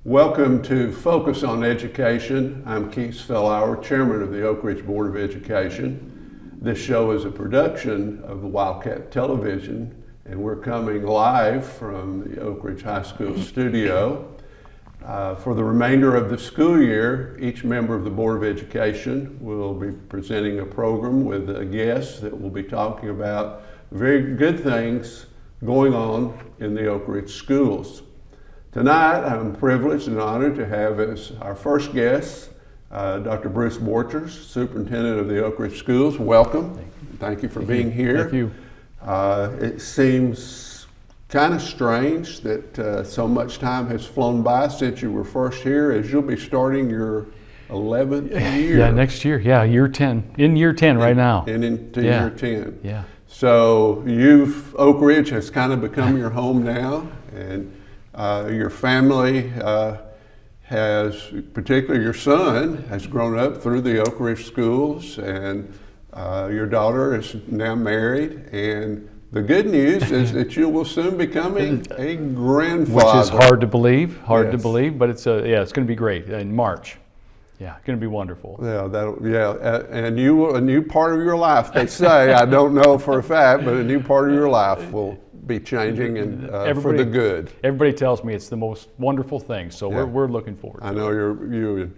Welcome to Focus on Education. I'm Keith Fillauer, Chairman of the Oak Ridge Board of Education. This show is a production of Wildcat Television, and we're coming live from the Oak Ridge High School studio. For the remainder of the school year, each member of the Board of Education will be presenting a program with a guest that will be talking about very good things going on in the Oak Ridge schools. Tonight, I'm privileged and honored to have as our first guest, Dr. Fillauer-Borchers, Superintendent of the Oak Ridge Schools. Welcome. Thank you for being here. Thank you. It seems kind of strange that so much time has flown by since you were first here, as you'll be starting your 11th year. Yeah, next year. Yeah, year 10. In year 10 right now. And into year 10. Yeah. So Oak Ridge has kind of become your home now, and your family has, particularly your son, has grown up through the Oak Ridge schools, and your daughter is now married. And the good news is that you will soon be becoming a grandfather. Which is hard to believe, Yes. to believe, but it's going to be great in March. Yeah, going to be wonderful. And a new part of your life, they say. I don't know for a fact, but a new part of your life will be changing and for the good. Everybody tells me it's the most wonderful thing, so we're looking forward to it. I know you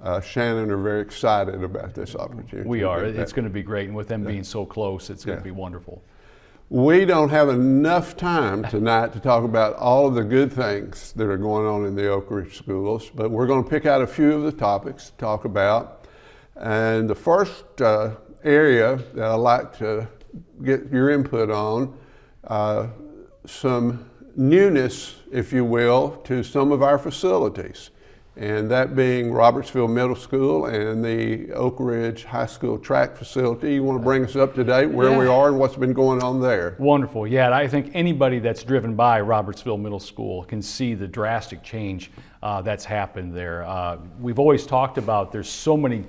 and Shannon are very excited about this opportunity. We are. It's going to be great, and with them being so close, it's going to be wonderful. We don't have enough time tonight to talk about all of the good things that are going on in the Oak Ridge schools, but we're going to pick out a few of the topics to talk about. And the first area that I'd like to get your input on, some newness, if you will, to some of our facilities, and that being Robertsville Middle School and the Oak Ridge High School track facility. You want to bring us up to date where we are and what's been going on there? Wonderful. Yeah, and I think anybody that's driven by Robertsville Middle School can see the drastic change that's happened there. We've always talked about there's so many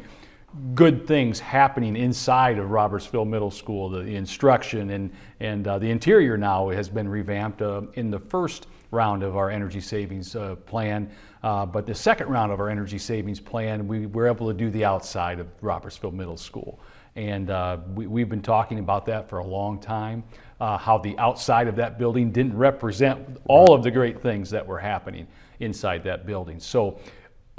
good things happening inside of Robertsville Middle School. The instruction and the interior now has been revamped in the first round of our energy savings plan. But the second round of our energy savings plan, we were able to do the outside of Robertsville Middle School. And we've been talking about that for a long time, how the outside of that building didn't represent all of the great things that were happening inside that building. So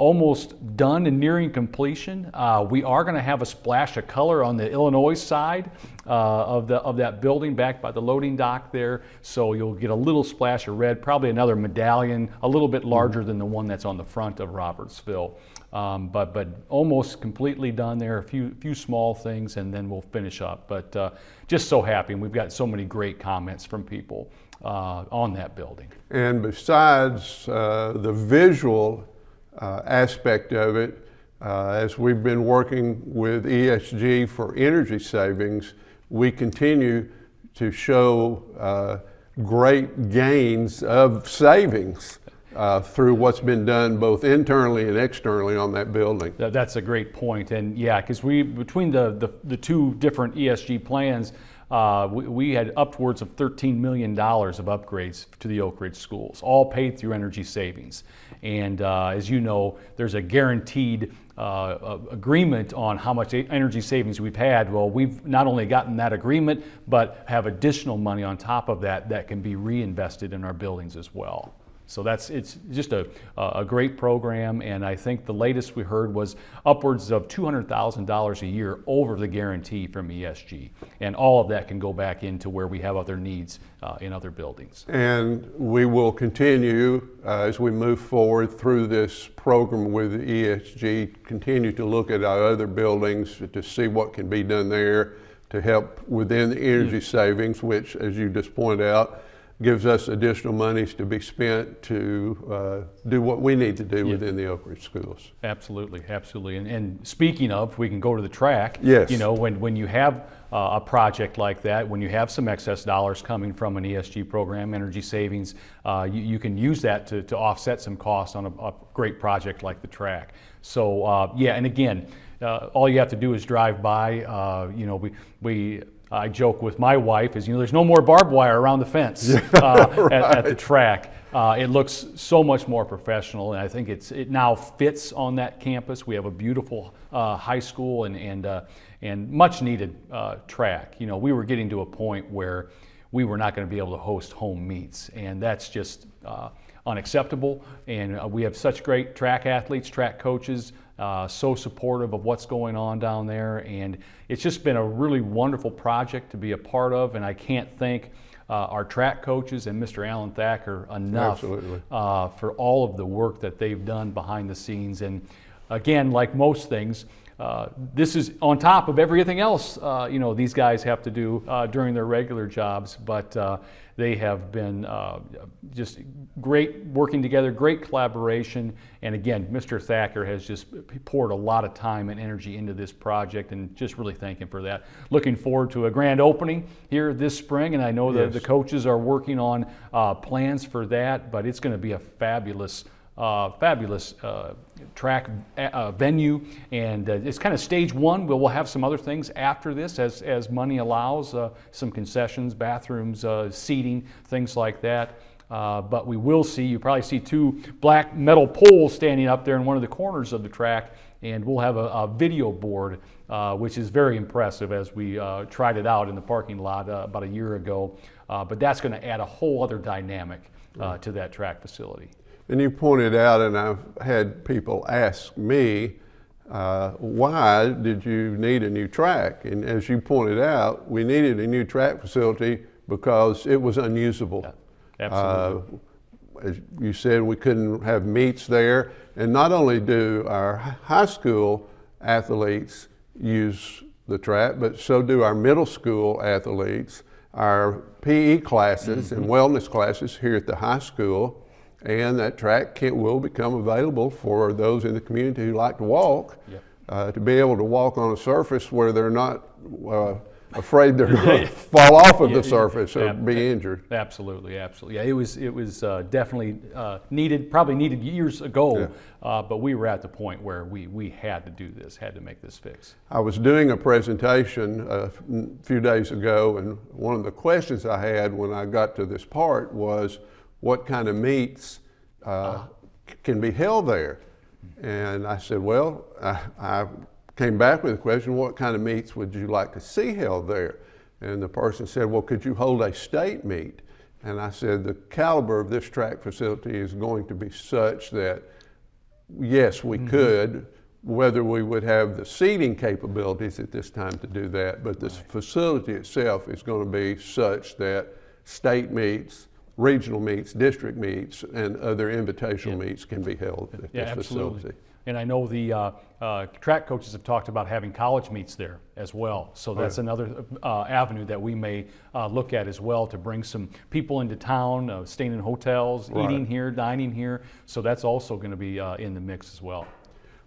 almost done and nearing completion. We are going to have a splash of color on the Illinois side of that building back by the loading dock there. So you'll get a little splash of red, probably another medallion, a little bit larger than the one that's on the front of Robertsville. But almost completely done there. A few small things, and then we'll finish up. But just so happy, and we've got so many great comments from people on that building. And besides the visual aspect of it, as we've been working with ESG for energy savings, we continue to show great gains of savings through what's been done both internally and externally on that building. That's a great point, and yeah, because between the two different ESG plans, we had upwards of $13 million of upgrades to the Oak Ridge schools, all paid through energy savings. And as you know, there's a guaranteed agreement on how much energy savings we've had. Well, we've not only gotten that agreement, but have additional money on top of that can be reinvested in our buildings as well. So it's just a great program, and I think the latest we heard was upwards of $200,000 a year over the guarantee from ESG, and all of that can go back into where we have other needs in other buildings. And we will continue as we move forward through this program with ESG, continue to look at our other buildings to see what can be done there to help within the energy savings, which, as you just pointed out, gives us additional monies to be spent to do what we need to do within the Oak Ridge schools. Absolutely, absolutely. And speaking of, we can go to the track. Yes. You know, when you have a project like that, when you have some excess dollars coming from an ESG program, energy savings, you can use that to offset some costs on a great project like the track. So yeah, and again, all you have to do is drive by. You know, I joke with my wife, there's no more barbed wire around the fence at the track. It looks so much more professional, and I think it now fits on that campus. We have a beautiful high school and much needed track. You know, we were getting to a point where we were not going to be able to host home meets, and that's just unacceptable. And we have such great track athletes, track coaches, so supportive of what's going on down there, and it's just been a really wonderful project to be a part of, and I can't thank our track coaches and Mr. Alan Thacker enough for all of the work that they've done behind the scenes. And again, like most things, this is on top of everything else you know, these guys have to do during their regular jobs, but they have been just great working together, great collaboration, and again, Mr. Thacker has just poured a lot of time and energy into this project, and just really thank him for that. Looking forward to a grand opening here this spring, and I know that the coaches are working on plans for that, but it's going to be a fabulous track venue, and it's kind of stage one. We'll have some other things after this as money allows, some concessions, bathrooms, seating, things like that. But we will see, you probably see two black metal poles standing up there in one of the corners of the track, and we'll have a video board, which is very impressive, as we tried it out in the parking lot about a year ago. But that's going to add a whole other dynamic to that track facility. And you pointed out, and I've had people ask me, why did you need a new track? And as you pointed out, we needed a new track facility because it was unusable. Yeah, absolutely. As you said, we couldn't have meets there. And not only do our high school athletes use the track, but so do our middle school athletes, our PE classes and wellness classes here at the high school. And that track will become available for those in the community who like to walk, to be able to walk on a surface where they're not afraid they're going to fall off of the surface or be injured. Absolutely, absolutely. Yeah, it was definitely needed, probably needed years ago, but we were at the point where we had to do this, had to make this fix. I was doing a presentation a few days ago, and one of the questions I had when I got to this part was, what kind of meets can be held there? And I said, well, I came back with a question, what kind of meets would you like to see held there? And the person said, well, could you hold a state meet? And I said, the caliber of this track facility is going to be such that, yes, we could, whether we would have the seating capabilities at this time to do that, but this facility itself is going to be such that state meets, regional meets, district meets, and other invitational meets can be held at this facility. And I know the track coaches have talked about having college meets there as well. So that's another avenue that we may look at as well, to bring some people into town, staying in hotels, eating here, dining here. So that's also going to be in the mix as well.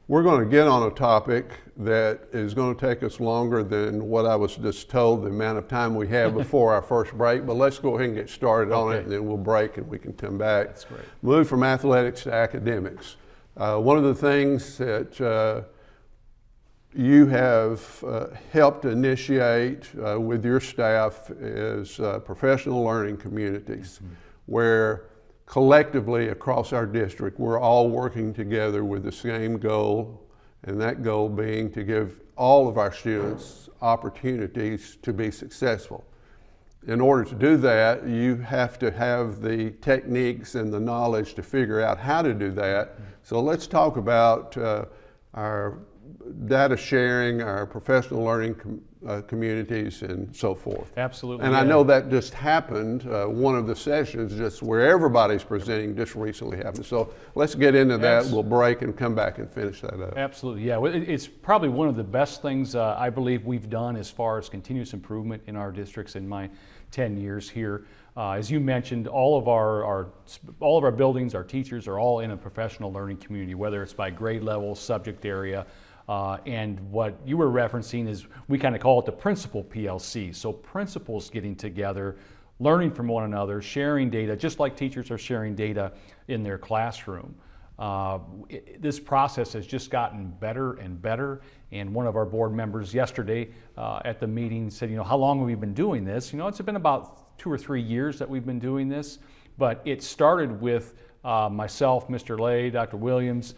We're going to get on a topic that is going to take us longer than what I was just told the amount of time we have before our first break, but let's go ahead and get started on it, and then we'll break and we can come back. That's great. Move from athletics to academics. One of the things that you have helped initiate with your staff is professional learning communities, where collectively across our district, we're all working together with the same goal, and that goal being to give all of our students opportunities to be successful. In order to do that, you have to have the techniques and the knowledge to figure out how to do that. So let's talk about our data sharing, our professional learning communities, and so forth. Absolutely. And I know that just happened, one of the sessions just where everybody's presenting just recently happened. So let's get into that. We'll break and come back and finish that up. Absolutely, yeah. It's probably one of the best things I believe we've done as far as continuous improvement in our districts in my 10 years here. As you mentioned, all of our buildings, our teachers are all in a professional learning community, whether it's by grade level, subject area, and what you were referencing is, we kind of call it the principal PLC. So principals getting together, learning from one another, sharing data, just like teachers are sharing data in their classroom. This process has just gotten better and better. And one of our board members yesterday at the meeting said, how long have we been doing this? It's been about 2 or 3 years that we've been doing this, But it started with myself, Mr. Lay, Dr. Williams,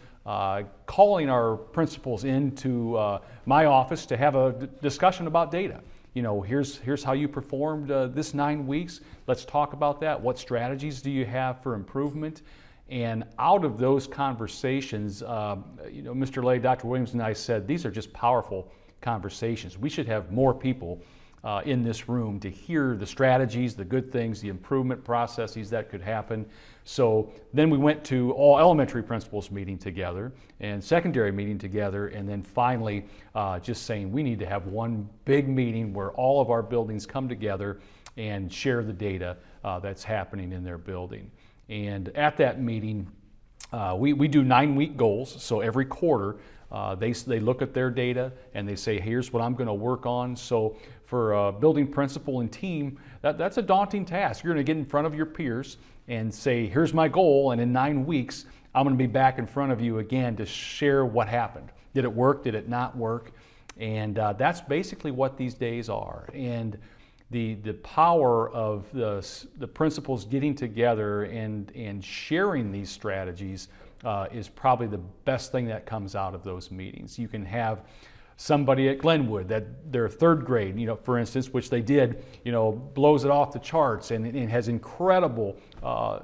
calling our principals into my office to have a discussion about data. You know, here's how you performed this 9 weeks. Let's talk about that. What strategies do you have for improvement? And out of those conversations, you know, Mr. Lay, Dr. Williams, and I said, these are just powerful conversations. We should have more people in this room to hear the strategies, the good things, the improvement processes that could happen. So then we went to all elementary principals meeting together and secondary meeting together, and then finally just saying we need to have one big meeting where all of our buildings come together and share the data that's happening in their building. And at that meeting, we do 9-week goals, so every quarter they look at their data and they say, here's what I'm going to work on. So for a building principal and team, that's a daunting task. You're going to get in front of your peers and say, here's my goal, and in 9 weeks, I'm going to be back in front of you again to share what happened. Did it work? Did it not work? And that's basically what these days are. And the power of the principals getting together and sharing these strategies is probably the best thing that comes out of those meetings. You can have somebody at Glenwood that their third grade, you know, for instance, which they did, you know, blows it off the charts and has incredible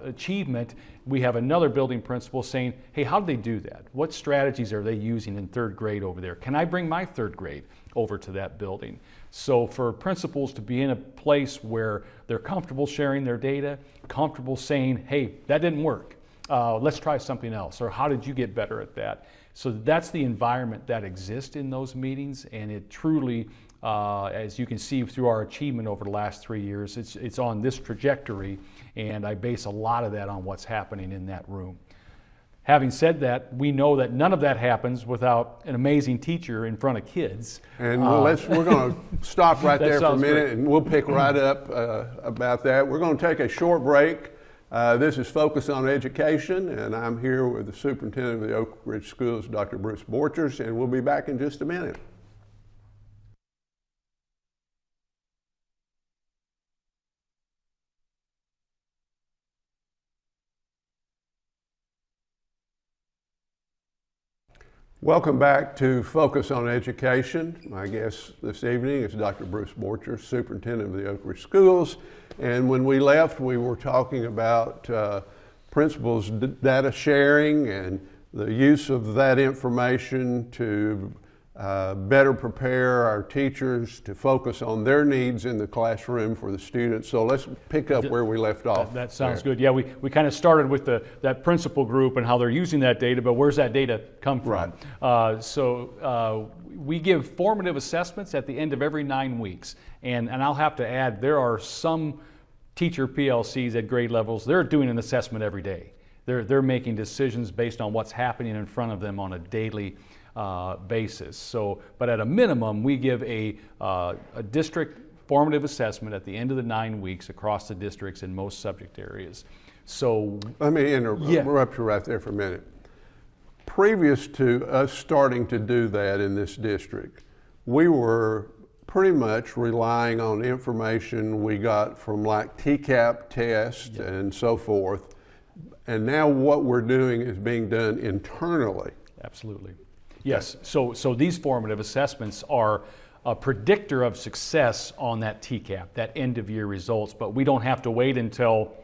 achievement. We have another building principal saying, hey, how did they do that? What strategies are they using in third grade over there? Can I bring my third grade over to that building? So for principals to be in a place where they're comfortable sharing their data, comfortable saying, hey, that didn't work. Let's try something else, or how did you get better at that? So that's the environment that exists in those meetings, and it truly, as you can see through our achievement over the last 3 years, it's on this trajectory, and I base a lot of that on what's happening in that room. Having said that, we know that none of that happens without an amazing teacher in front of kids. And we're going to stop right there for a minute, great. and we'll pick right up about that. We're going to take a short break. This is Focus on Education, and I'm here with the superintendent of the Oak Ridge Schools, Dr. Bruce Borchers, and we'll be back in just a minute. Welcome back to Focus on Education. My guest this evening is Dr. Bruce Borchers, superintendent of the Oak Ridge Schools. And when we left, we were talking about principals' data sharing and the use of that information to better prepare our teachers to focus on their needs in the classroom for the students. So let's pick up where we left off. That sounds good. Yeah, we kind of started with that principal group and how they're using that data, but where's that data come from? Right. So we give formative assessments at the end of every 9 weeks. And I'll have to add, there are some teacher PLCs at grade levels, they're doing an assessment every day. They're making decisions based on what's happening in front of them on a daily basis. So, but at a minimum, we give a district formative assessment at the end of the 9 weeks across the districts in most subject areas. So let me interrupt you right there for a minute. Previous to us starting to do that in this district, we were pretty much relying on information we got from like TCAP tests and so forth. And now what we're doing is being done internally. Absolutely. Yes, so these formative assessments are a predictor of success on that TCAP, that end of year results, but we don't have to wait until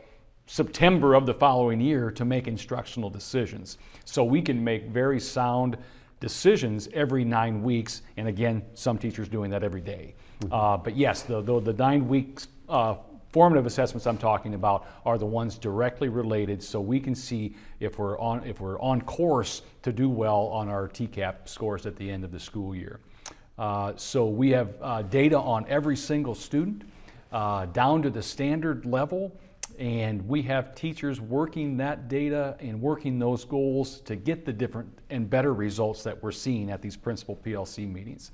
September of the following year to make instructional decisions. So we can make very sound decisions every 9 weeks, and again, some teachers doing that every day. But yes, the 9 weeks formative assessments I'm talking about are the ones directly related, so we can see if we're on course to do well on our TCAP scores at the end of the school year. So we have data on every single student down to the standard level, and we have teachers working that data and working those goals to get the different and better results that we're seeing at these principal PLC meetings.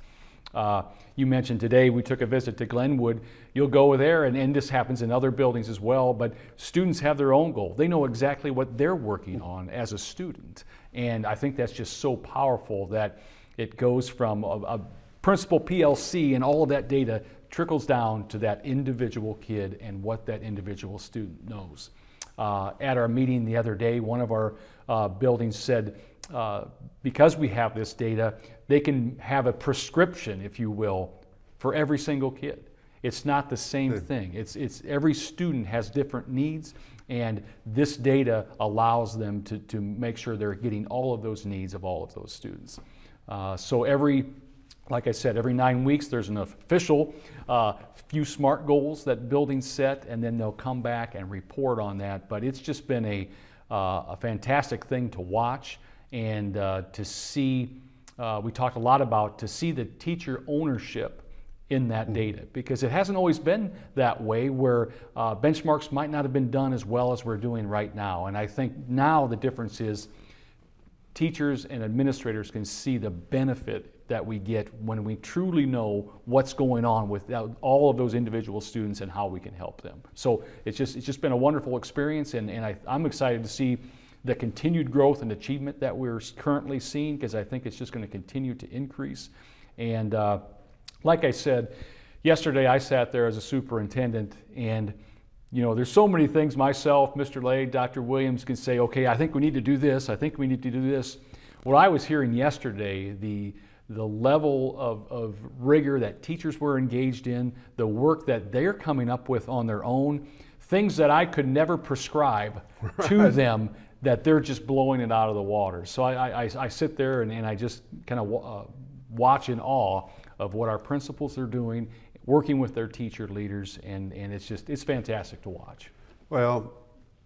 You mentioned today we took a visit to Glenwood. You'll go there, and this happens in other buildings as well, but students have their own goal. They know exactly what they're working on as a student. And I think that's just so powerful that it goes from a principal PLC and all of that data trickles down to that individual kid and what that individual student knows. At our meeting the other day, one of our buildings said, because we have this data, they can have a prescription, if you will, for every single kid. It's not the same thing. It's every student has different needs, and this data allows them to make sure they're getting all of those needs of all of those students. So like I said, every 9 weeks there's an official few SMART goals that buildings set, and then they'll come back and report on that. But it's just been a fantastic thing to watch and to see. We talked a lot about to see the teacher ownership in that data, because it hasn't always been that way, where benchmarks might not have been done as well as we're doing right now. And I think now the difference is teachers and administrators can see the benefit that we get when we truly know what's going on with all of those individual students and how we can help them. So it's just been a wonderful experience, and I'm excited to see the continued growth and achievement that we're currently seeing, because I think it's just going to continue to increase. And like I said, yesterday I sat there as a superintendent, and there's so many things myself, Mr. Lay, Dr. Williams can say, okay, I think we need to do this, I think we need to do this. What I was hearing yesterday, the level of rigor that teachers were engaged in, the work that they're coming up with on their own, things that I could never prescribe to them, that they're just blowing it out of the water. So I sit there and I just kind of watch in awe of what our principals are doing, working with their teacher leaders, and it's fantastic to watch. Well,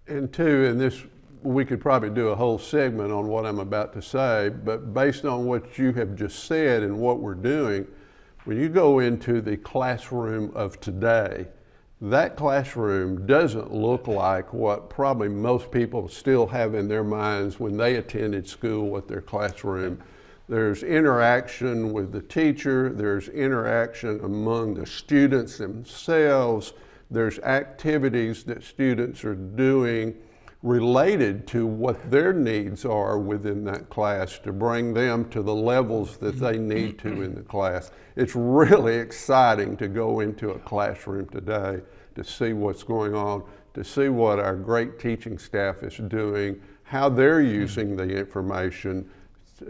and this, we could probably do a whole segment on what I'm about to say, but based on what you have just said and what we're doing, when you go into the classroom of today, that classroom doesn't look like what probably most people still have in their minds when they attended school with their classroom. There's interaction with the teacher, there's interaction among the students themselves, there's activities that students are doing related to what their needs are within that class to bring them to the levels that they need to in the class. It's really exciting to go into a classroom today to see what's going on, to see what our great teaching staff is doing, how they're using the information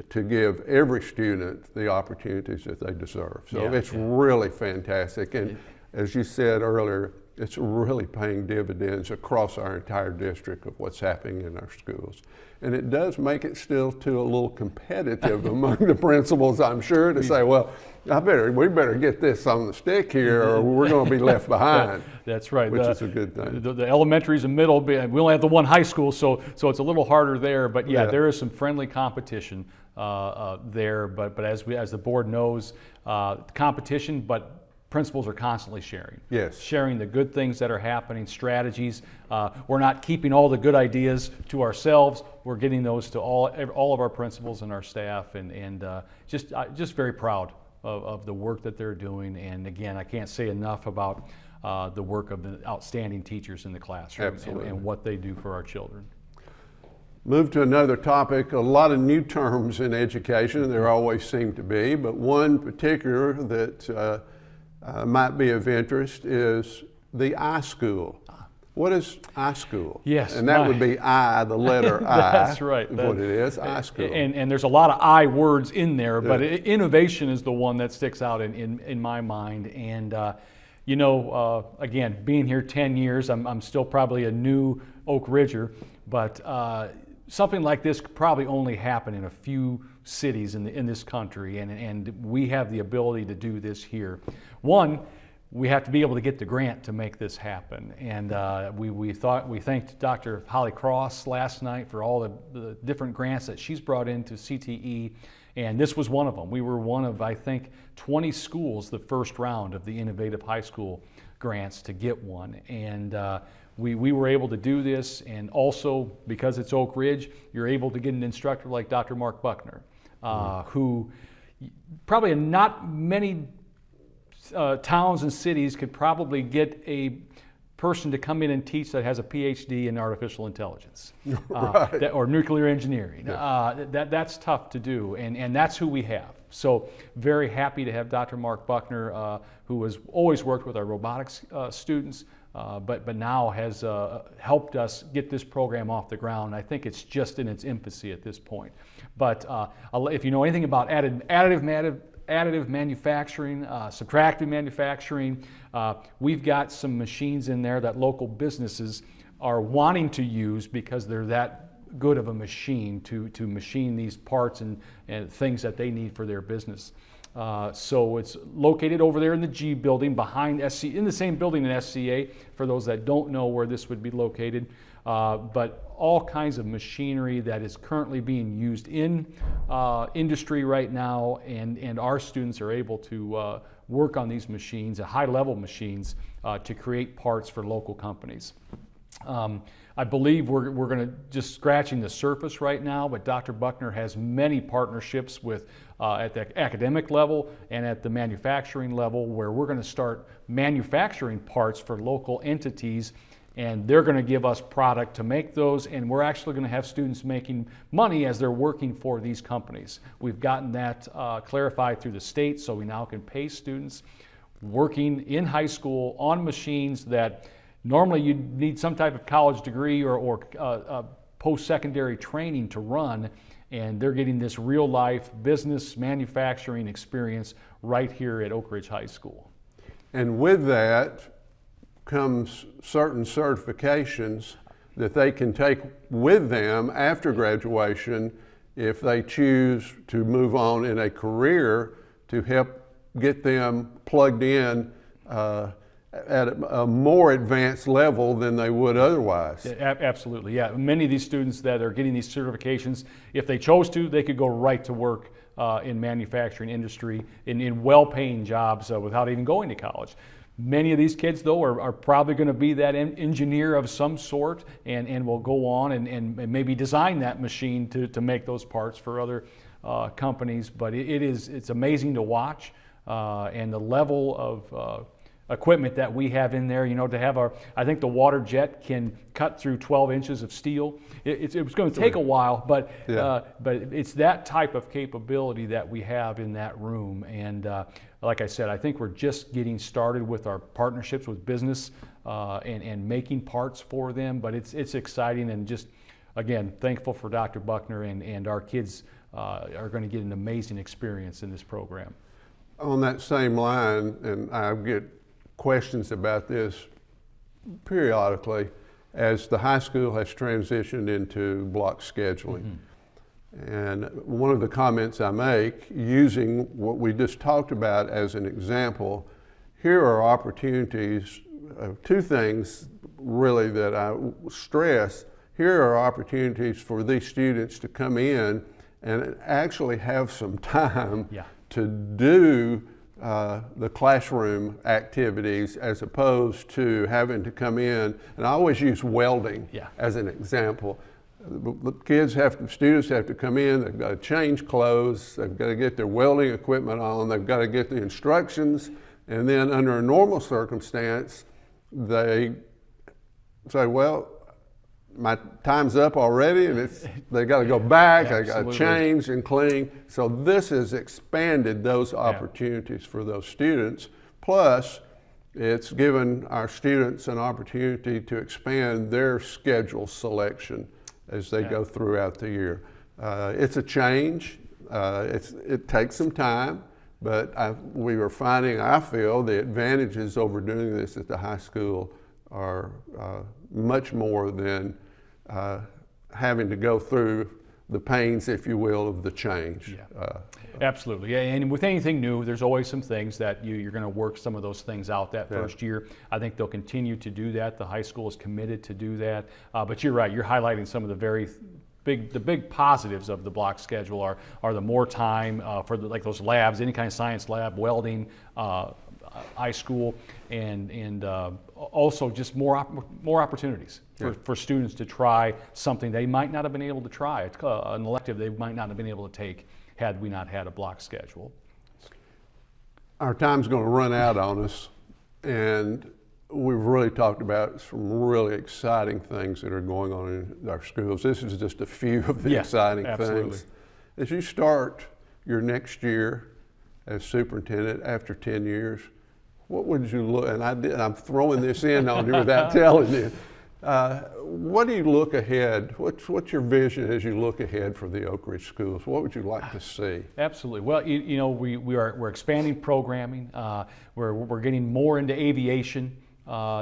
to give every student the opportunities that they deserve. So it's really fantastic. And as you said earlier, it's really paying dividends across our entire district of what's happening in our schools. And it does make it still too a little competitive among the principals, I'm sure, to say, well, we better get this on the stick here or we're going to be left behind. That's right. Which is a good thing. The elementaries and middle, we only have the one high school, so it's a little harder there. But there is some friendly competition there. But as the board knows, competition, but principals are constantly sharing. Yes. Sharing the good things that are happening, strategies. We're not keeping all the good ideas to ourselves. We're getting those to all of our principals and our staff, and just very proud of the work that they're doing. And again, I can't say enough about the work of the outstanding teachers in the classroom and what they do for our children. Move to another topic. A lot of new terms in education, there always seem to be, but one particular that might be of interest is the iSchool. What is iSchool? Yes. And that would be the letter I. That's right. That's what it is, iSchool. And there's a lot of I words in there, but innovation is the one that sticks out in my mind. And again, being here 10 years, I'm still probably a new Oak Ridger, but something like this could probably only happen in a few cities in this country, and we have the ability to do this here. One, we have to be able to get the grant to make this happen, and we thanked Dr. Holly Cross last night for all the different grants that she's brought into CTE, and this was one of them. We were one of, I think, 20 schools the first round of the Innovative High School grants to get one, and we were able to do this. And also, because it's Oak Ridge, you're able to get an instructor like Dr. Mark Buckner, who probably not many towns and cities could probably get a person to come in and teach that has a PhD in artificial intelligence or nuclear engineering. That's tough to do, and that's who we have. So very happy to have Dr. Mark Buckner, who has always worked with our robotics students, but now has helped us get this program off the ground. I think it's just in its infancy at this point. But if you know anything about additive manufacturing, subtractive manufacturing, we've got some machines in there that local businesses are wanting to use because they're that good of a machine to machine these parts and things that they need for their business. So it's located over there in the G building behind SC, in the same building in SCA, for those that don't know where this would be located. But all kinds of machinery that is currently being used in industry right now, and our students are able to work on these machines, high-level machines, to create parts for local companies. I believe we're going to just scratching the surface right now, but Dr. Buckner has many partnerships with at the academic level and at the manufacturing level, where we're going to start manufacturing parts for local entities, and they're going to give us product to make those, and we're actually going to have students making money as they're working for these companies. We've gotten that clarified through the state, so we now can pay students working in high school on machines that normally you'd need some type of college degree or post-secondary training to run, and they're getting this real-life business manufacturing experience right here at Oak Ridge High School. And with that comes certain certifications that they can take with them after graduation if they choose to move on in a career, to help get them plugged in at a more advanced level than they would otherwise. Absolutely, yeah. Many of these students that are getting these certifications, if they chose to, they could go right to work in manufacturing industry in well-paying jobs without even going to college. Many of these kids, though, are probably going to be that engineer of some sort, and will go on and maybe design that machine to make those parts for other companies. But it's amazing to watch, and the level of equipment that we have in there, to have I think the water jet can cut through 12 inches of steel. It was going to take a while, but it's that type of capability that we have in that room. And like I said, I think we're just getting started with our partnerships with business and making parts for them, but it's exciting, and just, again, thankful for Dr. Buckner, and our kids are going to get an amazing experience in this program. On that same line, and I get questions about this periodically, as the high school has transitioned into block scheduling. Mm-hmm. And one of the comments I make, using what we just talked about as an example, here are opportunities, two things really that I stress. Here are opportunities for these students to come in and actually have some time to do the classroom activities, as opposed to having to come in. And I always use welding as an example. The students have to come in, they've got to change clothes, they've got to get their welding equipment on, they've got to get the instructions, and then under a normal circumstance, they say, well, my time's up already, and they got to go back, I got to change and clean. So this has expanded those opportunities for those students. Plus, it's given our students an opportunity to expand their schedule selection as they go throughout the year. It's a change. It takes some time, but we were finding, I feel, the advantages over doing this at the high school are much more than having to go through the pains, if you will, of the change. Absolutely, and with anything new, there's always some things that you're going to work some of those things out that first year. I think they'll continue to do that. The high school is committed to do that. But you're right, you're highlighting some of the big positives of the block schedule are the more time for like those labs, any kind of science lab, welding, high school, and also just more opportunities for students to try something they might not have been able to try, an elective they might not have been able to take had we not had a block schedule. Our time's going to run out on us, and we've really talked about some really exciting things that are going on in our schools. This is just a few of the exciting things. As you start your next year as superintendent after 10 years, what would you look, and I'm throwing this in on you without telling you. What do you look ahead? What's your vision as you look ahead for the Oak Ridge schools? What would you like to see? Absolutely. Well, you know, we're expanding programming. We're getting more into aviation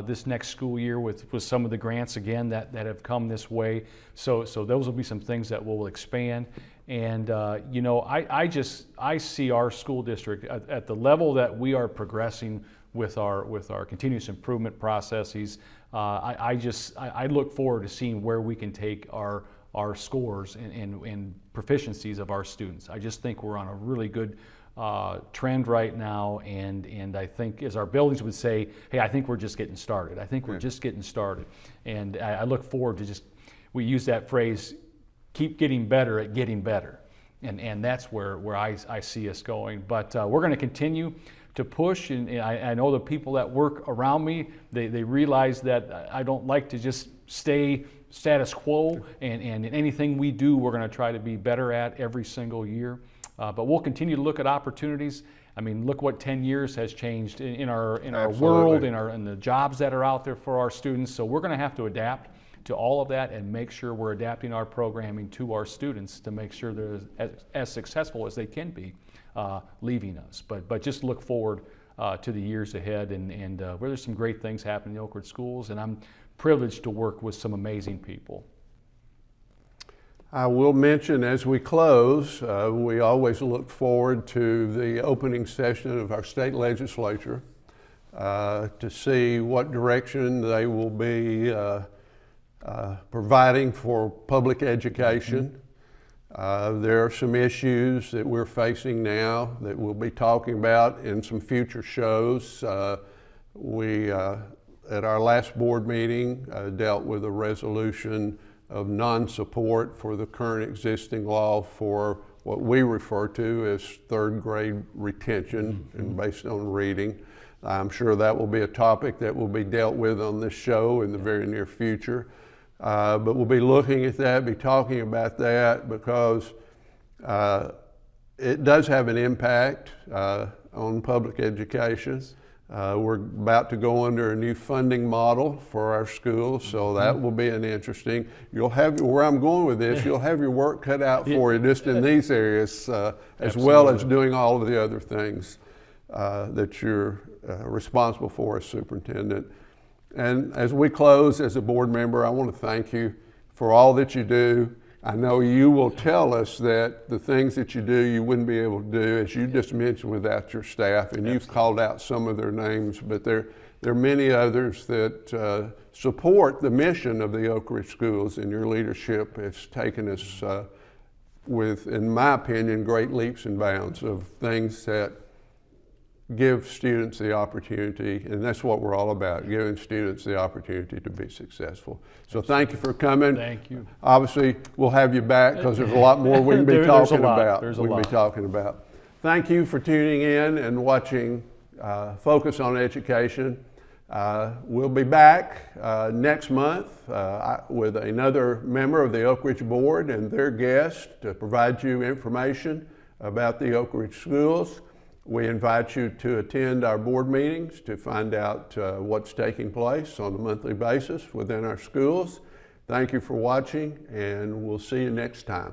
this next school year with some of the grants again that have come this way. So those will be some things that we'll expand. And you know, I see our school district at the level that we are progressing with our continuous improvement processes. I look forward to seeing where we can take our scores and proficiencies of our students. I just think we're on a really good trend right now, and I think, as our buildings would say, hey, I think we're just getting started. I think we're just getting started, and I look forward to we use that phrase, keep getting better at getting better, and that's where I see us going. But we're going to continue to push, and I know the people that work around me, they realize that I don't like to just stay status quo, and in anything we do, we're going to try to be better at every single year. But we'll continue to look at opportunities. I mean, look what 10 years has changed in our world, in the jobs that are out there for our students. So we're going to have to adapt to all of that and make sure we're adapting our programming to our students to make sure they're as successful as they can be leaving us. But just look forward to the years ahead, and where there's some great things happening in the Oak Ridge schools, and I'm privileged to work with some amazing people. I will mention as we close, we always look forward to the opening session of our state legislature to see what direction they will be providing for public education. There are some issues that we're facing now that we'll be talking about in some future shows. We, at our last board meeting, dealt with a resolution of non-support for the current existing law for what we refer to as third grade retention and based on reading. I'm sure that will be a topic that will be dealt with on this show in the very near future. But we'll be looking at that, be talking about that, because it does have an impact on public education. We're about to go under a new funding model for our schools, so that will be an interesting. You'll have, where I'm going with this, you'll have your work cut out for you just in these areas, as well as doing all of the other things that you're responsible for as superintendent. And as we close, as a board member, I want to thank you for all that you do. I know you will tell us that the things that you do, you wouldn't be able to do, as you just mentioned, without your staff, and you've called out some of their names, but there are many others that support the mission of the Oak Ridge schools, and your leadership has taken us with, in my opinion, great leaps and bounds of things that give students the opportunity, and that's what we're all about, giving students the opportunity to be successful. So thank you for coming. Thank you. Obviously, we'll have you back because there's a lot more we can be talking about. We can be talking about. Thank you for tuning in and watching Focus on Education. We'll be back next month with another member of the Oak Ridge Board and their guest to provide you information about the Oak Ridge schools. We invite you to attend our board meetings to find out what's taking place on a monthly basis within our schools. Thank you for watching, and we'll see you next time.